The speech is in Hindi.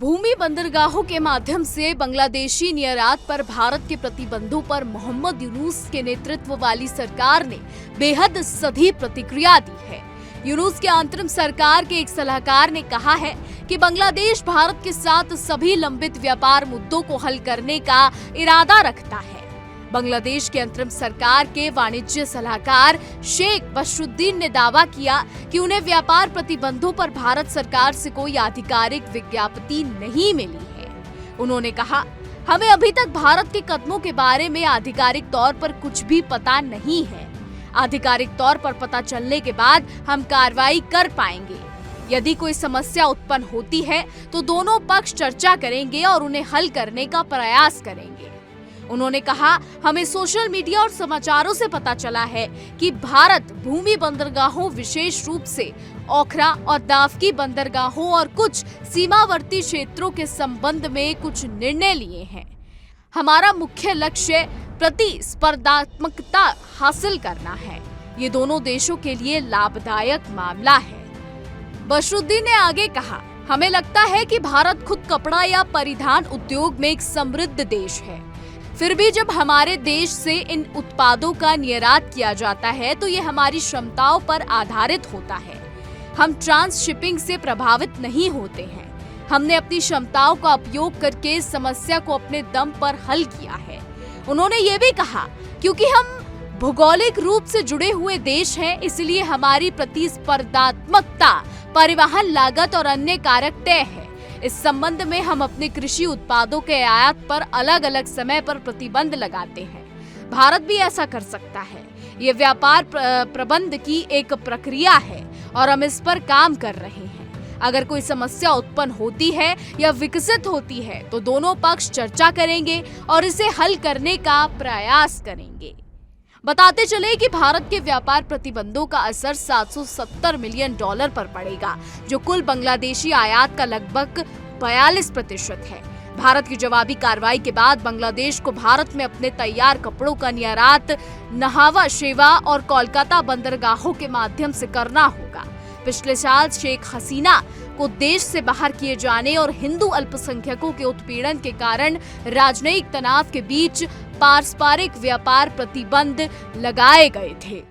भूमि बंदरगाहों के माध्यम से बांग्लादेशी निर्यात पर भारत के प्रतिबंधों पर मोहम्मद यूनुस के नेतृत्व वाली सरकार ने बेहद सधी प्रतिक्रिया दी है। यूनुस के अंतरिम सरकार के एक सलाहकार ने कहा है कि बांग्लादेश भारत के साथ सभी लंबित व्यापार मुद्दों को हल करने का इरादा रखता है। बांग्लादेश के अंतरिम सरकार के वाणिज्य सलाहकार शेख बशरुद्दीन ने दावा किया कि उन्हें व्यापार प्रतिबंधों पर भारत सरकार से कोई आधिकारिक विज्ञप्ति नहीं मिली है। उन्होंने कहा, हमें अभी तक भारत के कदमों के बारे में आधिकारिक तौर पर कुछ भी पता नहीं है। आधिकारिक तौर पर पता चलने के बाद हम कार्रवाई कर पाएंगे। यदि कोई समस्या उत्पन्न होती है तो दोनों पक्ष चर्चा करेंगे और उन्हें हल करने का प्रयास करेंगे। उन्होंने कहा, हमें सोशल मीडिया और समाचारों से पता चला है कि भारत भूमि बंदरगाहों, विशेष रूप से ओखरा और दावकी बंदरगाहों और कुछ सीमावर्ती क्षेत्रों के संबंध में कुछ निर्णय लिए हैं। हमारा मुख्य लक्ष्य प्रतिस्पर्धात्मकता हासिल करना है। ये दोनों देशों के लिए लाभदायक मामला है। बशरुद्दीन ने आगे कहा, हमें लगता है कि भारत खुद कपड़ा या परिधान उद्योग में एक समृद्ध देश है। फिर भी जब हमारे देश से इन उत्पादों का निर्यात किया जाता है तो ये हमारी क्षमताओं पर आधारित होता है। हम ट्रांस शिपिंग से प्रभावित नहीं होते हैं। हमने अपनी क्षमताओं का उपयोग करके इस समस्या को अपने दम पर हल किया है। उन्होंने ये भी कहा, क्योंकि हम भौगोलिक रूप से जुड़े हुए देश हैं, इसलिए हमारी प्रतिस्पर्धात्मकता, परिवहन लागत और अन्य कारक तय है। इस संबंध में हम अपने कृषि उत्पादों के आयात पर अलग अलग समय पर प्रतिबंध लगाते हैं। भारत भी ऐसा कर सकता है। ये व्यापार प्रबंध की एक प्रक्रिया है और हम इस पर काम कर रहे हैं। अगर कोई समस्या उत्पन्न होती है या विकसित होती है तो दोनों पक्ष चर्चा करेंगे और इसे हल करने का प्रयास करेंगे। बताते चले कि भारत के व्यापार प्रतिबंधों का असर $770 मिलियन पर पड़ेगा, जो कुल बांग्लादेशी आयात का लगभग 42% है। भारत की जवाबी कार्रवाई के बाद बांग्लादेश को भारत में अपने तैयार कपड़ों का निर्यात नहावा, शेवा और कोलकाता बंदरगाहों के माध्यम से करना होगा। पिछले साल शेख हसीना को देश से बाहर किए जाने और हिंदू अल्पसंख्यकों के उत्पीड़न के कारण राजनयिक तनाव के बीच पारस्परिक व्यापार प्रतिबंध लगाए गए थे।